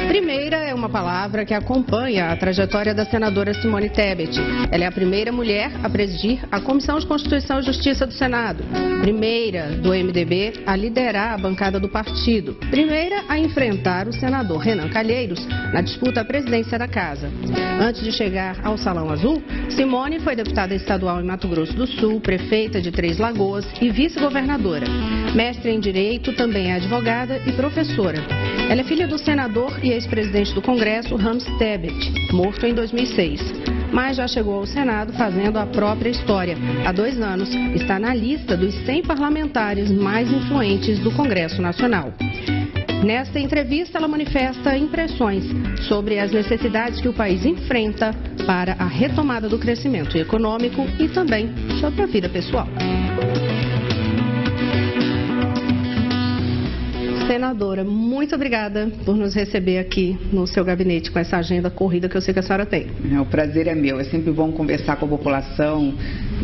Primeira é uma palavra que acompanha a trajetória da senadora Simone Tebet. Ela é a primeira mulher a presidir a Comissão de Constituição e Justiça do Senado. Primeira do MDB a liderar a bancada do partido. Primeira a enfrentar o senador Renan Calheiros na disputa à presidência da casa. Antes de chegar ao Salão Azul, Simone foi deputada estadual em Mato Grosso do Sul, prefeita de Três Lagoas e vice-governadora. Mestre em Direito, também é advogada e professora. Ela é filha do senador e ex-presidente do Congresso, Ramos Tebet, morto em 2006. Mas já chegou ao Senado fazendo a própria história. Há 2 anos, está na lista dos 100 parlamentares mais influentes do Congresso Nacional. Nesta entrevista, ela manifesta impressões sobre as necessidades que o país enfrenta para a retomada do crescimento econômico e também sobre a vida pessoal. Senadora, muito obrigada por nos receber aqui no seu gabinete com essa agenda corrida que eu sei que a senhora tem. O prazer é meu. É sempre bom conversar com a população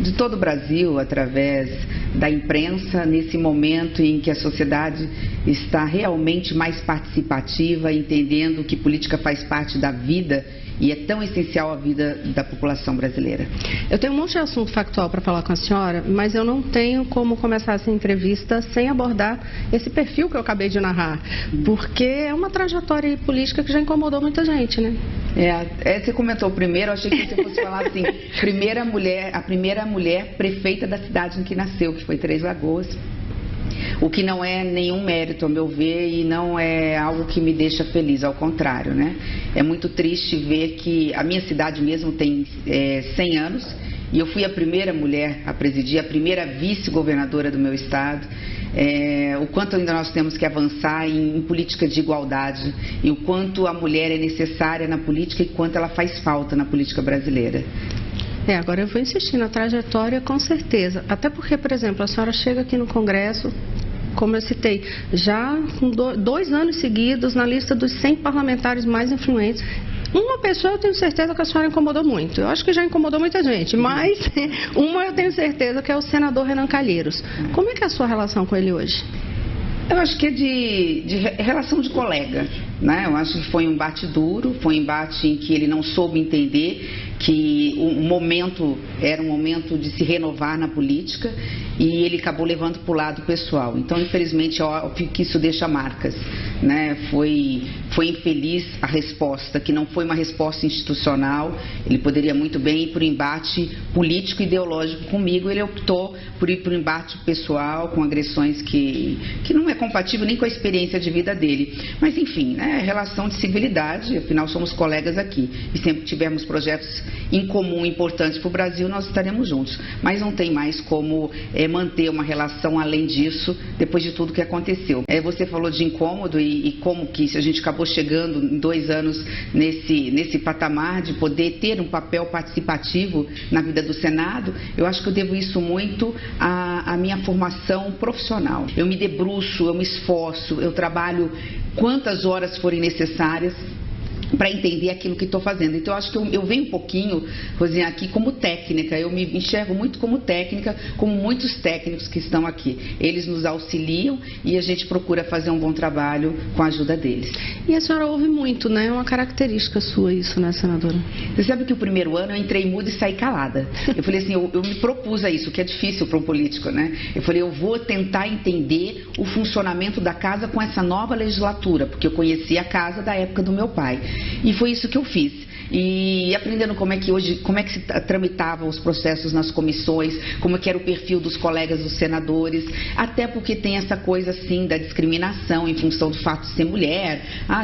de todo o Brasil através da imprensa nesse momento em que a sociedade está realmente mais participativa, entendendo que política faz parte da vida e é tão essencial à vida da população brasileira. Eu tenho um monte de assunto factual para falar com a senhora, mas eu não tenho como começar essa entrevista sem abordar esse perfil que eu acabei de narrar, porque é uma trajetória política que já incomodou muita gente, né? Você comentou primeiro, eu achei que você fosse falar assim, a primeira mulher prefeita da cidade em que nasceu, que foi Três Lagoas. O que não é nenhum mérito, ao meu ver, e não é algo que me deixa feliz, ao contrário, né? É muito triste ver que a minha cidade mesmo tem 100 anos e eu fui a primeira mulher a presidir, a primeira vice-governadora do meu estado. O quanto ainda nós temos que avançar em política de igualdade e o quanto a mulher é necessária na política e quanto ela faz falta na política brasileira. Agora eu vou insistir na trajetória, com certeza. Até porque, por exemplo, a senhora chega aqui no Congresso, como eu citei, já com 2 anos seguidos na lista dos 100 parlamentares mais influentes. Uma pessoa eu tenho certeza que a senhora incomodou muito. Eu acho que já incomodou muita gente, mas uma eu tenho certeza que é o senador Renan Calheiros. Como é que é a sua relação com ele hoje? Eu acho que é de relação de colega, né? Eu acho que foi um embate duro, foi um embate em que ele não soube entender que o momento era um momento de se renovar na política e ele acabou levando para o lado pessoal. Então, infelizmente, é óbvio que isso deixa marcas, né? Foi infeliz a resposta, que não foi uma resposta institucional. Ele poderia muito bem ir para o embate político e ideológico comigo. Ele optou por ir para o embate pessoal, com agressões que não é compatível nem com a experiência de vida dele. Mas, enfim, né? Relação de civilidade, afinal somos colegas aqui. E sempre tivermos projetos em comum importantes para o Brasil, nós estaremos juntos. Mas não tem mais como manter uma relação além disso, depois de tudo que aconteceu. Você falou de incômodo e como que a gente acabou chegando em 2 anos nesse patamar de poder ter um papel participativo na vida do Senado. Eu acho que eu devo isso muito à minha formação profissional. Eu me debruço, eu me esforço, eu trabalho quantas horas forem necessárias para entender aquilo que estou fazendo. Então, eu acho que eu venho um pouquinho, Rosinha, aqui como técnica. Eu me enxergo muito como técnica, como muitos técnicos que estão aqui. Eles nos auxiliam e a gente procura fazer um bom trabalho com a ajuda deles. E a senhora ouve muito, né? É uma característica sua isso, né, senadora? Você sabe que o primeiro ano eu entrei muda e saí calada. Eu falei assim, eu me propus a isso, que é difícil para um político, né? Eu falei, eu vou tentar entender o funcionamento da casa com essa nova legislatura, porque eu conhecia a casa da época do meu pai. E foi isso que eu fiz. E aprendendo como é que se tramitavam os processos nas comissões, como é que era o perfil dos colegas dos senadores, até porque tem essa coisa assim da discriminação em função do fato de ser mulher.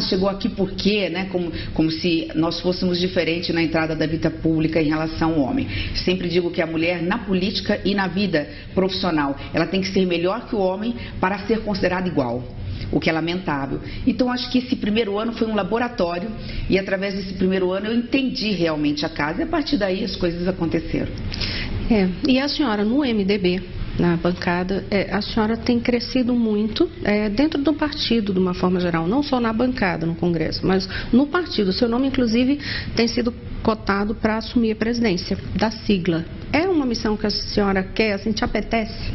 Chegou aqui por quê, né? Como se nós fôssemos diferentes na entrada da vida pública em relação ao homem. Sempre digo que a mulher na política e na vida profissional, ela tem que ser melhor que o homem para ser considerada igual. O que é lamentável. Então, acho que esse primeiro ano foi um laboratório e, através desse primeiro ano, eu entendi realmente a casa e, a partir daí, as coisas aconteceram. E a senhora, no MDB, na bancada, a senhora tem crescido muito dentro do partido, de uma forma geral, não só na bancada, no Congresso, mas no partido. O seu nome, inclusive, tem sido cotado para assumir a presidência da sigla. É uma missão que a senhora quer, assim, te apetece?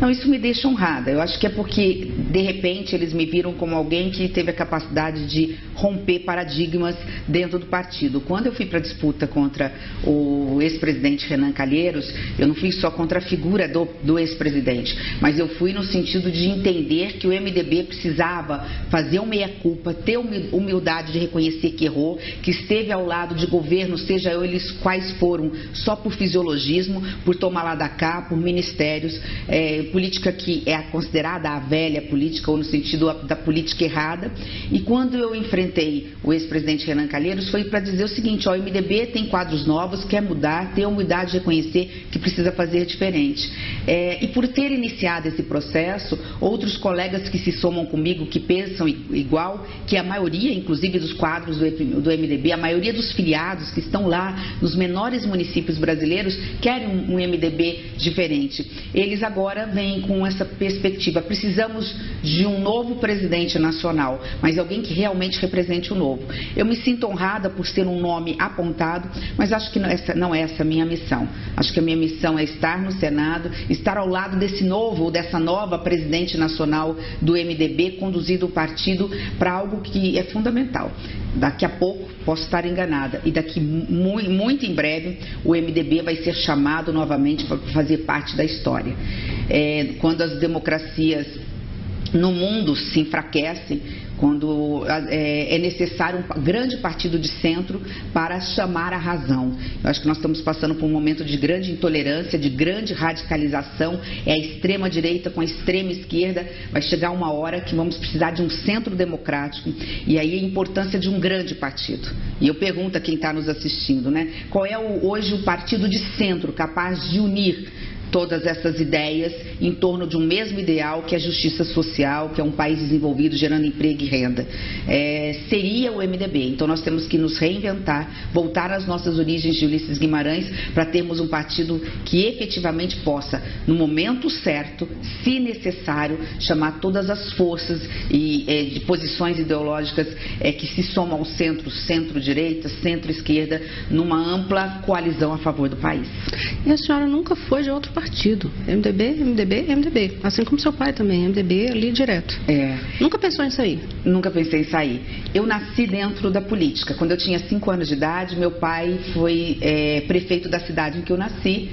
Não, isso me deixa honrada. Eu acho que é porque, de repente, eles me viram como alguém que teve a capacidade de romper paradigmas dentro do partido. Quando eu fui para a disputa contra o ex-presidente Renan Calheiros, eu não fui só contra a figura do ex-presidente, mas eu fui no sentido de entender que o MDB precisava fazer uma meia-culpa, ter humildade de reconhecer que errou, que esteve ao lado de governos, seja eles quais foram, só por fisiologismo, por tomar lá da cá, por ministérios, política que é considerada a velha política, ou no sentido da política errada. E quando eu enfrentei o ex-presidente Renan Calheiros, foi para dizer o seguinte: ó, o MDB tem quadros novos, quer mudar, ter a humildade de reconhecer que precisa fazer diferente. E por ter iniciado esse processo, outros colegas que se somam comigo, que pensam igual, que a maioria, inclusive dos quadros do MDB, a maioria dos filiados que estão lá nos menores municípios brasileiros, querem um MDB diferente. Eles agora vêm com essa perspectiva: precisamos de um novo presidente nacional, mas alguém que realmente represente o novo. Eu me sinto honrada por ser um nome apontado, mas acho que não é essa a minha missão. Acho que a minha missão é estar no Senado, estar ao lado desse novo ou dessa nova presidente nacional do MDB, conduzindo o partido para algo que é fundamental. Daqui a pouco, posso estar enganada, e daqui muito em breve o MDB vai ser chamado novamente para fazer parte da história. Quando as democracias no mundo se enfraquecem, quando é necessário um grande partido de centro para chamar a razão. Eu acho que nós estamos passando por um momento de grande intolerância, de grande radicalização. É a extrema-direita com a extrema-esquerda. Vai chegar uma hora que vamos precisar de um centro democrático. E aí a importância de um grande partido. E eu pergunto a quem está nos assistindo, né? Qual é hoje o partido de centro capaz de unir todas essas ideias em torno de um mesmo ideal, que é a justiça social, que é um país desenvolvido gerando emprego e renda? Seria o MDB. Então nós temos que nos reinventar, voltar às nossas origens de Ulisses Guimarães, para termos um partido que efetivamente possa, no momento certo, se necessário, chamar todas as forças de posições ideológicas que se somam ao centro, centro-direita, centro-esquerda, numa ampla coalizão a favor do país. E a senhora nunca foi de outro partido? MDB, MDB, MDB. Assim como seu pai também, MDB ali direto. Nunca pensou em sair? Nunca pensei em sair. Eu nasci dentro da política. Quando eu tinha 5 anos de idade, meu pai foi prefeito da cidade em que eu nasci.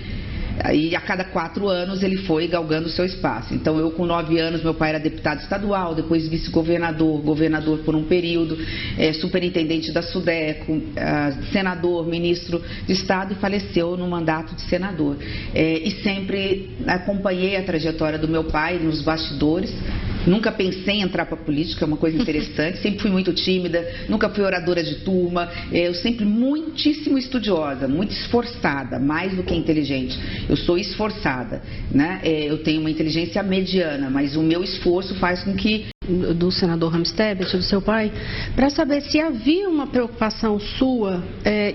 E a cada 4 anos ele foi galgando o seu espaço. Então eu, com 9 anos, meu pai era deputado estadual, depois vice-governador, governador por um período, superintendente da SUDECO, senador, ministro de Estado, e faleceu no mandato de senador. E sempre acompanhei a trajetória do meu pai nos bastidores. Nunca pensei em entrar para a política, é uma coisa interessante. Sempre fui muito tímida, nunca fui oradora de turma. Eu sempre muitíssimo estudiosa, muito esforçada, mais do que inteligente. Eu sou esforçada, né? Eu tenho uma inteligência mediana, mas o meu esforço faz com que... Do senador Rames Tebet, do seu pai, para saber se havia uma preocupação sua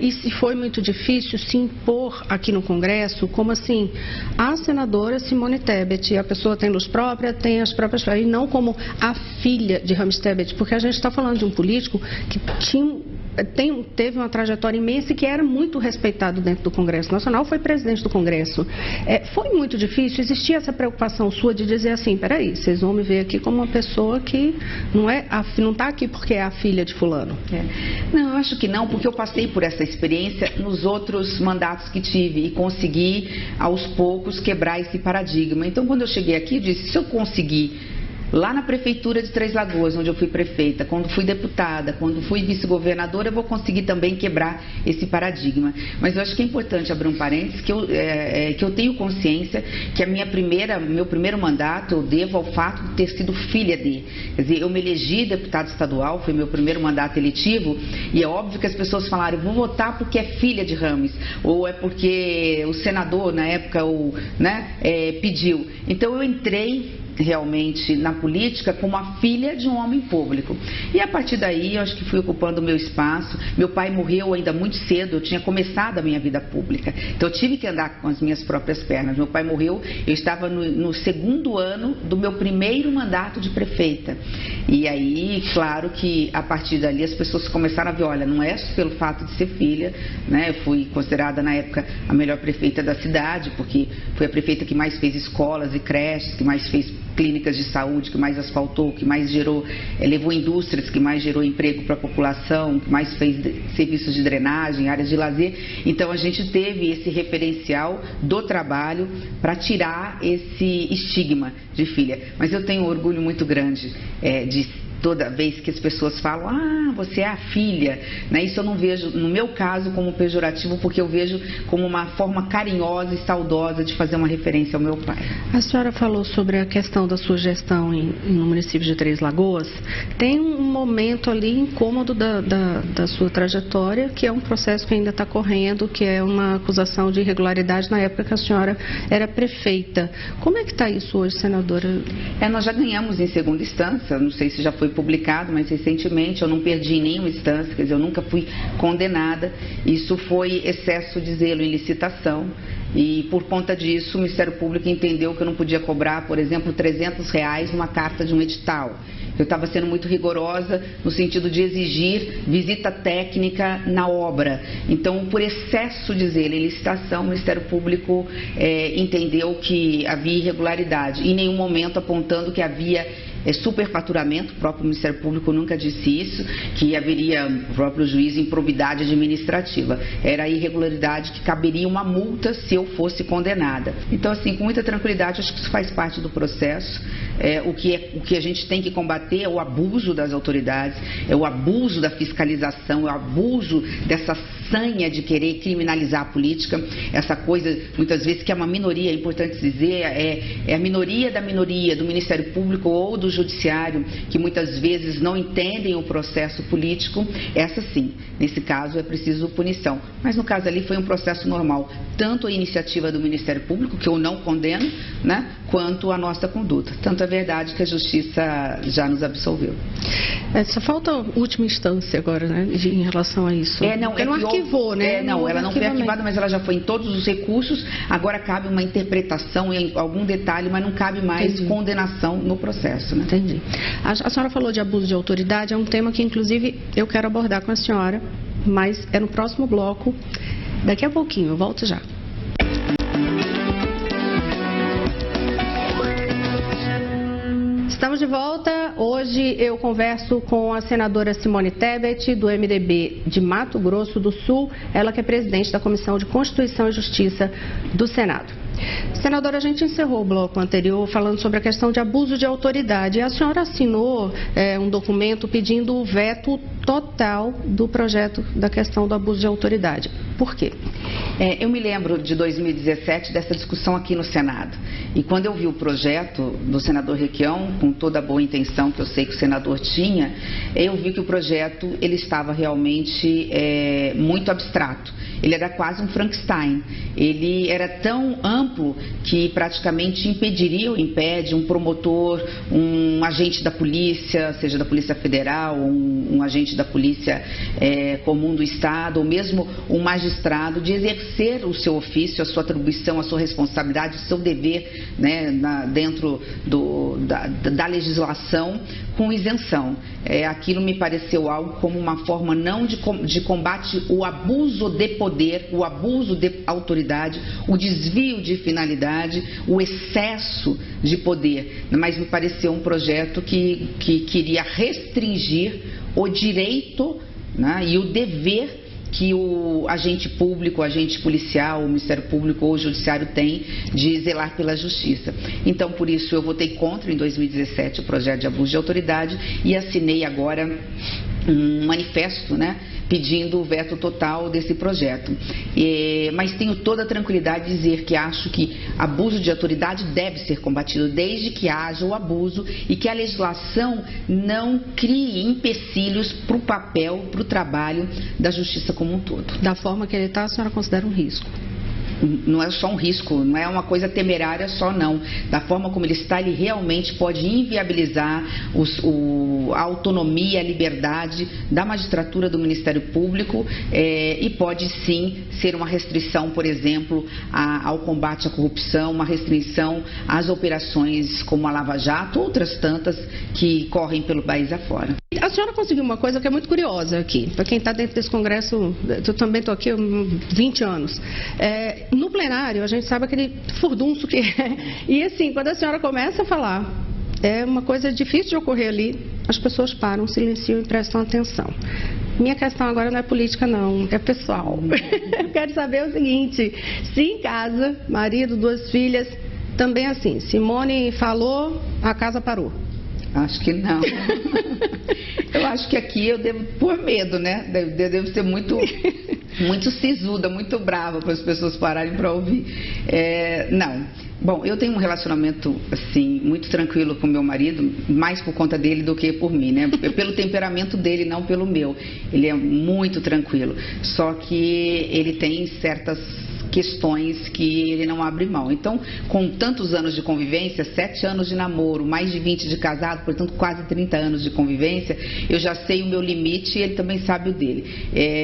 e se foi muito difícil se impor aqui no Congresso, como assim, a senadora Simone Tebet, a pessoa tem luz própria, tem as próprias... e não como a filha de Rames Tebet, porque a gente está falando de um político que teve uma trajetória imensa e que era muito respeitado dentro do Congresso Nacional, foi presidente do Congresso. Foi muito difícil, existia essa preocupação sua de dizer assim: peraí, vocês vão me ver aqui como uma pessoa que não está aqui porque é a filha de fulano. Não, eu acho que não, porque eu passei por essa experiência nos outros mandatos que tive e consegui, aos poucos, quebrar esse paradigma. Então, quando eu cheguei aqui, eu disse: se eu conseguir lá na prefeitura de Três Lagoas, onde eu fui prefeita, quando fui deputada, quando fui vice-governadora, eu vou conseguir também quebrar esse paradigma. Mas eu acho que é importante abrir um parênteses, que eu tenho consciência que meu primeiro mandato eu devo ao fato de ter sido filha de. Quer dizer, eu me elegi deputada estadual, foi meu primeiro mandato eletivo, e é óbvio que as pessoas falaram: eu vou votar porque é filha de Rames, ou é porque o senador, na época, pediu. Então eu entrei realmente na política como a filha de um homem público. E a partir daí, eu acho que fui ocupando o meu espaço. Meu pai morreu ainda muito cedo, eu tinha começado a minha vida pública. Então, eu tive que andar com as minhas próprias pernas. Meu pai morreu, eu estava no segundo ano do meu primeiro mandato de prefeita. E aí, claro que a partir dali as pessoas começaram a ver, olha, não é pelo fato de ser filha, né? Eu fui considerada na época a melhor prefeita da cidade, porque foi a prefeita que mais fez escolas e creches, que mais fez clínicas de saúde, que mais asfaltou, que mais gerou, levou indústrias, que mais gerou emprego para a população, que mais fez serviços de drenagem, áreas de lazer. Então a gente teve esse referencial do trabalho para tirar esse estigma de filha. Mas eu tenho um orgulho muito grande de toda vez que as pessoas falam, você é a filha, né? Isso eu não vejo, no meu caso, como pejorativo, porque eu vejo como uma forma carinhosa e saudosa de fazer uma referência ao meu pai. A senhora falou sobre a questão da sua gestão no município de Três Lagoas. Tem um momento ali incômodo da sua trajetória, que é um processo que ainda está correndo, que é uma acusação de irregularidade na época que a senhora era prefeita. Como é que está isso hoje, senadora? Nós já ganhamos em segunda instância, não sei se já foi publicado, mas recentemente eu não perdi em nenhuma instância, quer dizer, eu nunca fui condenada. Isso foi excesso de zelo em licitação e por conta disso o Ministério Público entendeu que eu não podia cobrar, por exemplo, R$300 numa carta de um edital. Eu estava sendo muito rigorosa no sentido de exigir visita técnica na obra. Então, por excesso de zelo em licitação, o Ministério Público entendeu que havia irregularidade. Em nenhum momento apontando que havia superfaturamento, o próprio Ministério Público nunca disse isso, que haveria, o próprio juiz, improbidade administrativa. Era a irregularidade que caberia uma multa se eu fosse condenada. Então, assim, com muita tranquilidade, acho que isso faz parte do processo. O que a gente tem que combater é o abuso das autoridades, é o abuso da fiscalização, é o abuso dessa sanha de querer criminalizar a política, essa coisa, muitas vezes, que é uma minoria, é importante dizer, é a minoria da minoria do Ministério Público ou do Judiciário, que muitas vezes não entendem o processo político. Essa sim, nesse caso é preciso punição. Mas no caso ali foi um processo normal, tanto a iniciativa do Ministério Público, que eu não condeno, né, quanto a nossa conduta. Tanto é verdade que a Justiça já nos absolveu. Só falta a última instância agora, né, em relação a isso. Não arquivou, né? Ela não foi arquivada, mas ela já foi em todos os recursos. Agora cabe uma interpretação em algum detalhe, mas não cabe mais condenação no processo, né? Entendi. A senhora falou de abuso de autoridade, é um tema que inclusive eu quero abordar com a senhora, mas é no próximo bloco. Daqui a pouquinho, eu volto já. Estamos de volta. Hoje eu converso com a senadora Simone Tebet, do MDB de Mato Grosso do Sul, ela que é presidente da Comissão de Constituição e Justiça do Senado. Senadora, a gente encerrou o bloco anterior falando sobre a questão de abuso de autoridade. A senhora assinou um documento pedindo o veto total do projeto da questão do abuso de autoridade. Por quê? Eu me lembro de 2017 dessa discussão aqui no Senado. E quando eu vi o projeto do senador Requião, com toda a boa intenção que eu sei que o senador tinha, eu vi que o projeto ele estava realmente muito abstrato. Ele era quase um Frankenstein. Ele era tão amplo que praticamente impediria ou impede um promotor, um agente da polícia, seja da Polícia Federal, um agente da Polícia Comum do Estado, ou mesmo um magistrado, de exercer o seu ofício, a sua atribuição, a sua responsabilidade, o seu dever, né, dentro da legislação, com isenção. Aquilo me pareceu algo como uma forma não de combate ao abuso de poder, o abuso de autoridade, o desvio de finalidade, o excesso de poder, mas me pareceu um projeto que queria restringir o direito, né, e o dever que o agente público, o agente policial, o Ministério Público ou o Judiciário tem de zelar pela justiça. Então, por isso, eu votei contra em 2017 o projeto de abuso de autoridade e assinei agora um manifesto, né, pedindo o veto total desse projeto. Mas tenho toda a tranquilidade de dizer que acho que abuso de autoridade deve ser combatido desde que haja o abuso e que a legislação não crie empecilhos para o papel, para o trabalho da justiça como um todo. Da forma que ele está, a senhora considera um risco? não é só um risco, não é uma coisa temerária só não. Da forma como ele está, ele realmente pode inviabilizar a autonomia, a liberdade da magistratura, do Ministério Público, e pode sim ser uma restrição, por exemplo, ao combate à corrupção, uma restrição às operações como a Lava Jato, outras tantas que correm pelo país afora. A senhora conseguiu uma coisa que é muito curiosa aqui, para quem está dentro desse Congresso, eu também estou aqui há 20 anos. No plenário, a gente sabe aquele furdunço que é. E assim, quando a senhora começa a falar, é uma coisa difícil de ocorrer ali, as pessoas param, silenciam e prestam atenção. Minha questão agora não é política não, é pessoal. Eu quero saber o seguinte, se em casa, marido, 2 filhas, também assim, Simone falou, a casa parou. Acho que não. Eu acho que aqui eu devo pôr medo, né? Devo ser muito sisuda, muito brava para as pessoas pararem para ouvir. Não. Bom, eu tenho um relacionamento, assim, muito tranquilo com meu marido, mais por conta dele do que por mim, né? Pelo temperamento dele, não pelo meu. Ele é muito tranquilo. Só que ele tem certas questões que ele não abre mão. Então, com tantos anos de convivência, 7 anos de namoro, mais de 20 de casado, portanto quase 30 anos de convivência, eu já sei o meu limite e ele também sabe o dele.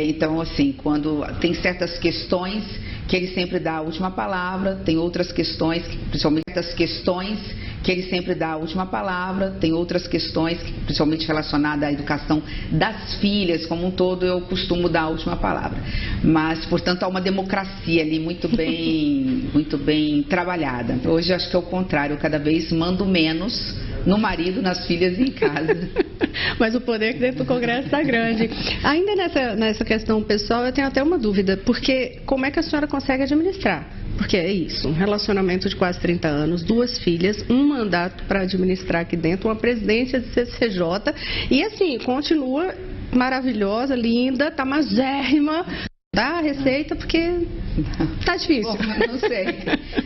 Então, assim, quando tem certas questões que ele sempre dá a última palavra, tem outras questões, principalmente certas questões que ele sempre dá a última palavra, tem outras questões, principalmente relacionadas à educação das filhas, como um todo, eu costumo dar a última palavra. Mas, portanto, há uma democracia ali muito bem trabalhada. Hoje acho que é o contrário, eu cada vez mando menos no marido, nas filhas e em casa. Mas o poder que dentro do Congresso está grande. Ainda nessa questão pessoal, eu tenho até uma dúvida, porque como é que a senhora consegue administrar? Porque é isso, um relacionamento de quase 30 anos, 2 filhas, um mandato para administrar aqui dentro, uma presidência de CCJ, e assim, continua maravilhosa, linda, tá magérrima. Dá a receita porque tá difícil. Bom, não sei.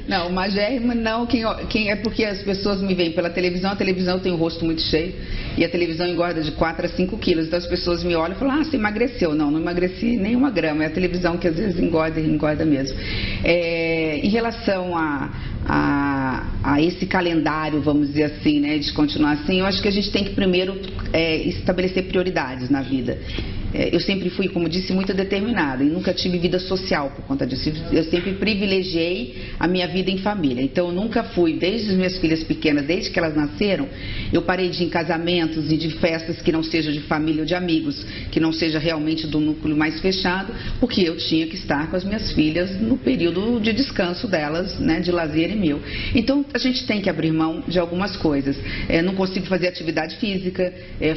Não, magérrima não, quem é porque as pessoas me veem pela televisão, a televisão tem o rosto muito cheio e a televisão engorda de 4 a 5 quilos, então as pessoas me olham e falam, você emagreceu. Não emagreci nem 1 grama, é a televisão que às vezes engorda mesmo. Em relação a esse calendário, vamos dizer assim, né, de continuar assim, eu acho que a gente tem que primeiro estabelecer prioridades na vida. Eu sempre fui, como disse, muito determinada e nunca tive vida social por conta disso. Eu sempre privilegiei a minha vida em família. Então, eu nunca fui, desde as minhas filhas pequenas, desde que elas nasceram, eu parei de ir em casamentos e de festas que não sejam de família ou de amigos, que não seja realmente do núcleo mais fechado, porque eu tinha que estar com as minhas filhas no período de descanso delas, né, de lazer e meu. Então, a gente tem que abrir mão de algumas coisas. Não consigo fazer atividade física,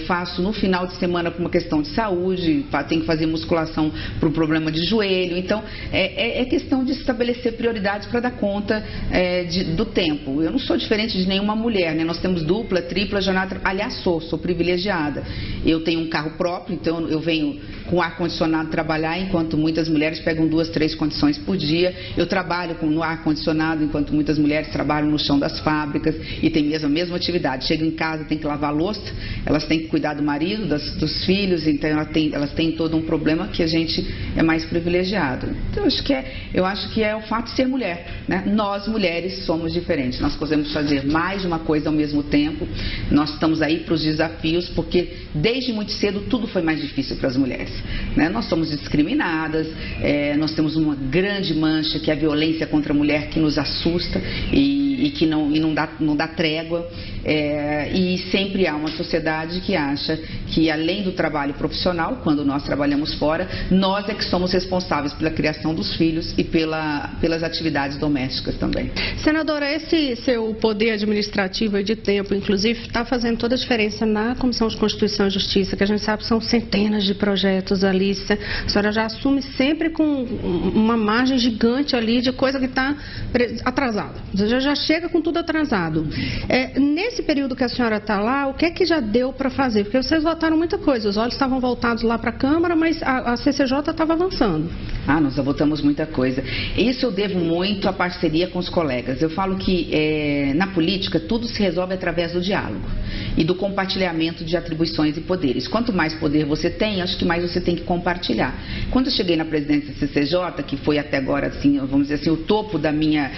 faço no final de semana por uma questão de saúde, tem que fazer musculação para um problema de joelho. Então, é questão de estabelecer prioridades para dar conta do tempo. Eu não sou diferente de nenhuma mulher, né? Nós temos dupla, tripla jornada. Aliás, sou privilegiada. Eu tenho um carro próprio, então eu venho com ar-condicionado trabalhar, enquanto muitas mulheres pegam 2, 3 condições por dia. Eu trabalho no ar-condicionado, enquanto muitas mulheres trabalham no chão das fábricas e tem a mesma atividade. Chegam em casa, tem que lavar a louça, elas têm que cuidar do marido, dos filhos, então elas têm todo um problema que a gente é mais privilegiado. Então, eu acho que é o fato de ser mulher, né? Nós, mulheres, somos diferentes. Nós podemos fazer mais de uma coisa ao mesmo tempo. Nós estamos aí para os desafios, porque desde muito cedo tudo foi mais difícil para as mulheres, né? Nós somos discriminadas, nós temos uma grande mancha que é a violência contra a mulher, que nos assusta e que não dá trégua. E sempre há uma sociedade que acha que, além do trabalho profissional, quando nós trabalhamos fora, nós é que somos responsáveis pela criação dos filhos e pelas atividades domésticas também. Senadora, esse seu poder administrativo e de tempo, inclusive, está fazendo toda a diferença na Comissão de Constituição e Justiça, que a gente sabe que são centenas de projetos ali. A senhora já assume sempre com uma margem gigante ali de coisa que está atrasada. Já chega com tudo atrasado. Nesse período que a senhora está lá, o que é que já deu para fazer? Porque vocês votaram muita coisa, os olhos estavam voltados lá para a Câmara, mas a CCJ estava avançando. Nós já votamos muita coisa. Isso eu devo muito à parceria com os colegas. Eu falo que na política tudo se resolve através do diálogo e do compartilhamento de atribuições e poderes. Quanto mais poder você tem, acho que mais você tem que compartilhar. Quando eu cheguei na presidência da CCJ, que foi até agora, assim, vamos dizer assim, o topo da minha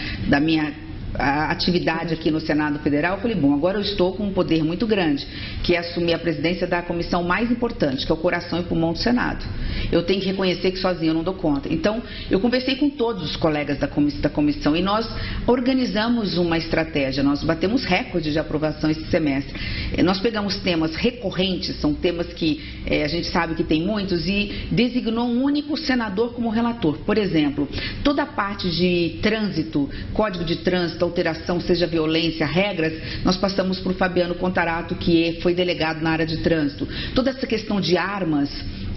a atividade aqui no Senado Federal, eu falei, bom, agora eu estou com um poder muito grande, que é assumir a presidência da comissão mais importante, que é o coração e pulmão do Senado. Eu tenho que reconhecer que sozinho eu não dou conta. Então, eu conversei com todos os colegas da comissão e nós organizamos uma estratégia, nós batemos recorde de aprovação esse semestre. Nós pegamos temas recorrentes, são temas que a gente sabe que tem muitos, e designou um único senador como relator. Por exemplo, toda a parte de trânsito, código de trânsito, alteração, seja violência, regras, nós passamos para o Fabiano Contarato, que foi delegado na área de trânsito. Toda essa questão de armas,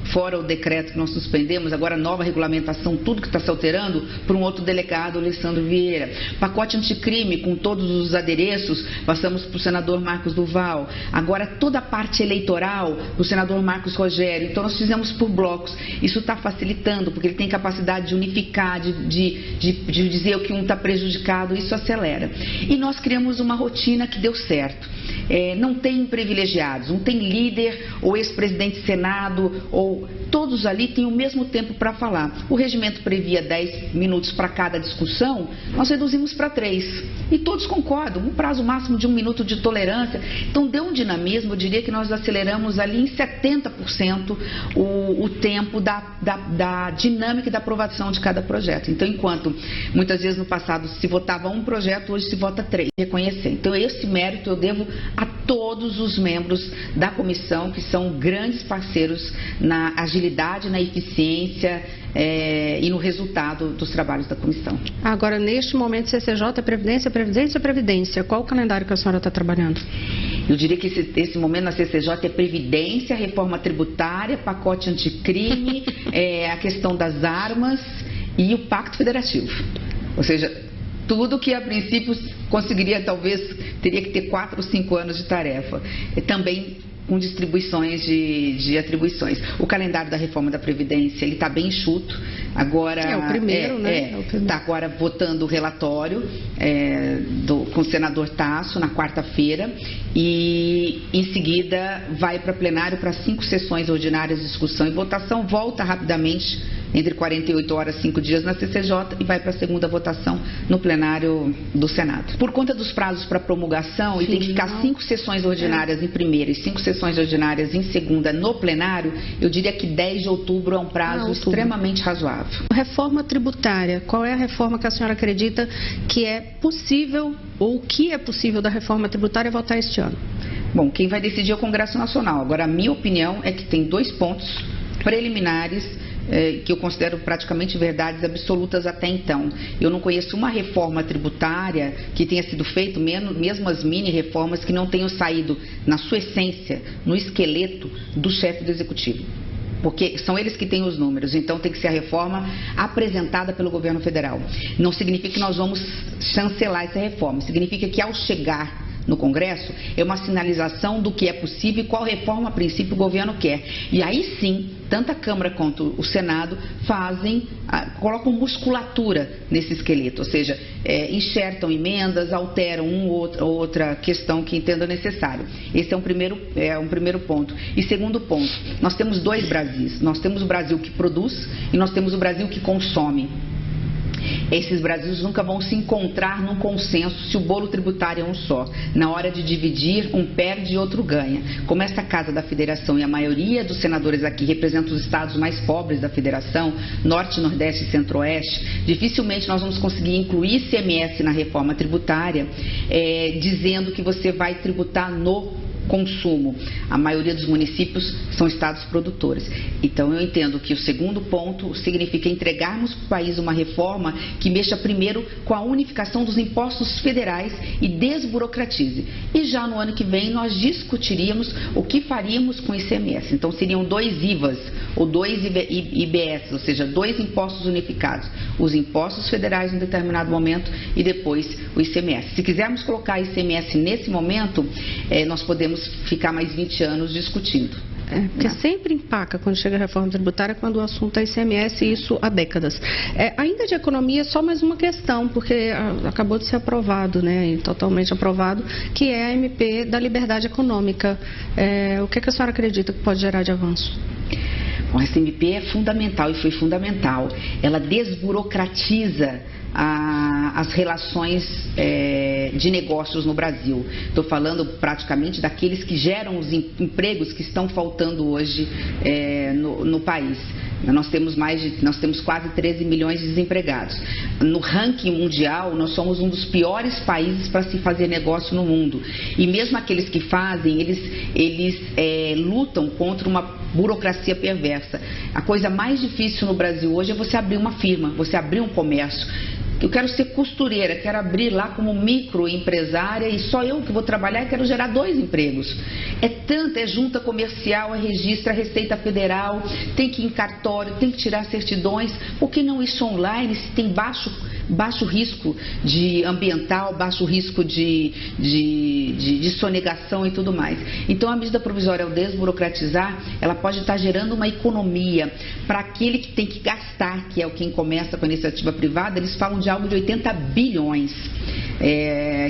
fora o decreto que nós suspendemos, agora nova regulamentação, tudo que está se alterando, para um outro delegado, Alessandro Vieira. Pacote anticrime, com todos os adereços, passamos para o senador Marcos Duval. Agora toda a parte eleitoral, o senador Marcos Rogério. Então nós fizemos por blocos. Isso está facilitando, porque ele tem capacidade de unificar, de dizer o que um está prejudicado, isso acelera. E nós criamos uma rotina que deu certo. Não tem privilegiados, não tem líder ou ex-presidente de Senado, ou todos ali têm o mesmo tempo para falar. O regimento previa 10 minutos para cada discussão, nós reduzimos para 3. E todos concordam, um prazo máximo de 1 minuto de tolerância. Então deu um dinamismo, eu diria que nós aceleramos ali em 70% o tempo da dinâmica e da aprovação de cada projeto. Então, enquanto muitas vezes no passado se votava um projeto, hoje se vota 3. Reconhecer. Então, esse mérito eu devo a todos os membros da comissão, que são grandes parceiros na agilidade, na eficiência e no resultado dos trabalhos da comissão. Agora, neste momento, CCJ, Previdência. Qual o calendário que a senhora está trabalhando? Eu diria que esse momento na CCJ é Previdência, reforma tributária, pacote anticrime, a questão das armas e o Pacto Federativo. Ou seja, tudo que a princípio conseguiria, talvez, teria que ter 4 ou 5 anos de tarefa. Também com distribuições de atribuições. O calendário da reforma da Previdência, ele está bem enxuto. Agora, o primeiro, né? Está agora votando o relatório com o senador Tasso na quarta-feira e em seguida vai para plenário para 5 sessões ordinárias de discussão e votação, volta rapidamente entre 48 horas e 5 dias na CCJ e vai para a segunda votação no plenário do Senado. Por conta dos prazos para promulgação, e tem que ficar 5 sessões ordinárias em primeira e 5 sessões ordinárias em segunda no plenário, eu diria que 10 de outubro é um prazo extremamente razoável. Reforma tributária, qual é a reforma que a senhora acredita que é possível, ou o que é possível da reforma tributária votar este ano? Bom, quem vai decidir é o Congresso Nacional. Agora, a minha opinião é que tem 2 pontos preliminares que eu considero praticamente verdades absolutas até então. Eu não conheço uma reforma tributária que tenha sido feita, mesmo as mini-reformas, que não tenham saído, na sua essência, no esqueleto do chefe do Executivo. Porque são eles que têm os números, então tem que ser a reforma apresentada pelo governo federal. Não significa que nós vamos chancelar essa reforma, significa que ao chegar no Congresso, é uma sinalização do que é possível e qual reforma, a princípio, o governo quer. E aí sim, tanto a Câmara quanto o Senado colocam musculatura nesse esqueleto, ou seja, enxertam emendas, alteram outra questão que entenda necessário. Esse é um primeiro ponto. E segundo ponto, nós temos 2 Brasis. Nós temos o Brasil que produz e nós temos o Brasil que consome. Esses Brasis nunca vão se encontrar num consenso se o bolo tributário é um só. Na hora de dividir, um perde e outro ganha. Como esta Casa da Federação e a maioria dos senadores aqui representam os estados mais pobres da Federação, Norte, Nordeste e Centro-Oeste, dificilmente nós vamos conseguir incluir ICMS na reforma tributária, dizendo que você vai tributar no consumo. A maioria dos municípios são estados produtores. Então, eu entendo que o segundo ponto significa entregarmos para o país uma reforma que mexa primeiro com a unificação dos impostos federais e desburocratize. E já no ano que vem nós discutiríamos o que faríamos com o ICMS. Então, seriam 2 IVAs ou 2 IBS, ou seja, 2 impostos unificados. Os impostos federais em determinado momento e e depois o ICMS. Se quisermos colocar ICMS nesse momento, nós podemos ficar mais 20 anos discutindo. Porque sempre empaca quando chega a reforma tributária, quando o assunto é ICMS, e isso há décadas. Ainda de economia, só mais uma questão, porque acabou de ser aprovado, né, totalmente aprovado, que é a MP da liberdade econômica. O que a senhora acredita que pode gerar de avanço? Bom, essa MP é fundamental e foi fundamental. Ela desburocratiza as relações de negócios no Brasil. Estou falando praticamente daqueles que geram os empregos que estão faltando hoje no país. Nós temos quase 13 milhões de desempregados. No ranking mundial, nós somos um dos piores países para se fazer negócio no mundo. E mesmo aqueles que fazem, eles lutam contra uma burocracia perversa. A coisa mais difícil no Brasil hoje é você abrir uma firma, você abrir um comércio. Eu quero ser costureira, quero abrir lá como microempresária e só eu que vou trabalhar e quero gerar 2 empregos. É junta comercial, registro, Receita Federal, tem que ir em cartório, tem que tirar certidões. Por que não isso online, se tem baixo risco de ambiental, baixo risco de sonegação e tudo mais. Então a medida provisória, ao desburocratizar, ela pode estar gerando uma economia para aquele que tem que gastar, que é quem começa com a iniciativa privada. Eles falam de algo de 80 bilhões,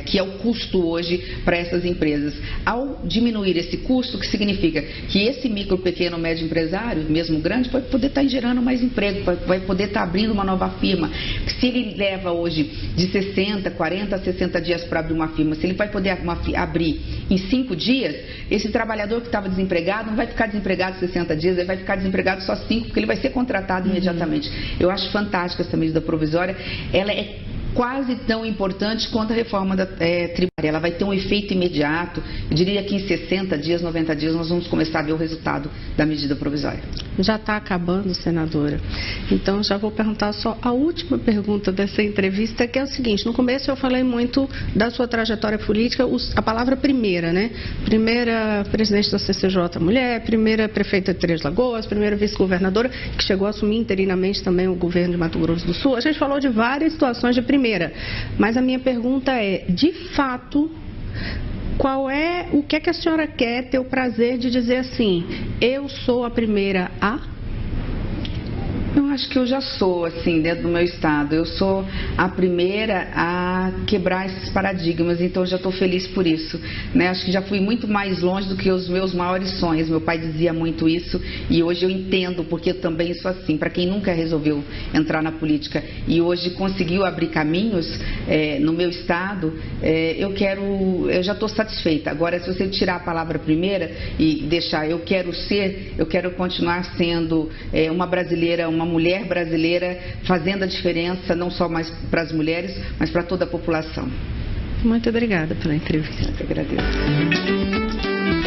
que é o custo hoje para essas empresas. Ao diminuir esse custo, o que significa? Que esse micro, pequeno, médio empresário, mesmo grande, vai poder estar gerando mais emprego, vai poder estar abrindo uma nova firma. Se ele leva hoje de 60, 40 a 60 dias para abrir uma firma, se ele vai poder abrir em 5 dias, esse trabalhador que estava desempregado não vai ficar desempregado 60 dias, ele vai ficar desempregado só 5, porque ele vai ser contratado imediatamente. Eu acho fantástica essa medida provisória. Ela é quase tão importante quanto a reforma tributária. Ela vai ter um efeito imediato. Eu diria que em 60 dias, 90 dias, nós vamos começar a ver o resultado da medida provisória. Já está acabando, senadora. Então, já vou perguntar só a última pergunta dessa entrevista, que é o seguinte: no começo eu falei muito da sua trajetória política, a palavra primeira, né? Primeira presidente da CCJ mulher, primeira prefeita de Três Lagoas, primeira vice-governadora, que chegou a assumir interinamente também o governo de Mato Grosso do Sul. A gente falou de várias situações de primeira, mas a minha pergunta é, de fato, o que é que a senhora quer ter o prazer de dizer assim, eu sou a primeira a? Eu acho que eu já sou, assim, dentro do meu estado. Eu sou a primeira a quebrar esses paradigmas, então eu já estou feliz por isso, né? Acho que já fui muito mais longe do que os meus maiores sonhos. Meu pai dizia muito isso e hoje eu entendo, porque eu também sou assim. Para quem nunca resolveu entrar na política e hoje conseguiu abrir caminhos no meu estado, eu já estou satisfeita. Agora, se você tirar a palavra primeira e deixar eu quero continuar sendo uma brasileira, uma mulher brasileira, fazendo a diferença não só mais para as mulheres, mas para toda a população. Muito obrigada pela entrevista. Eu que agradeço.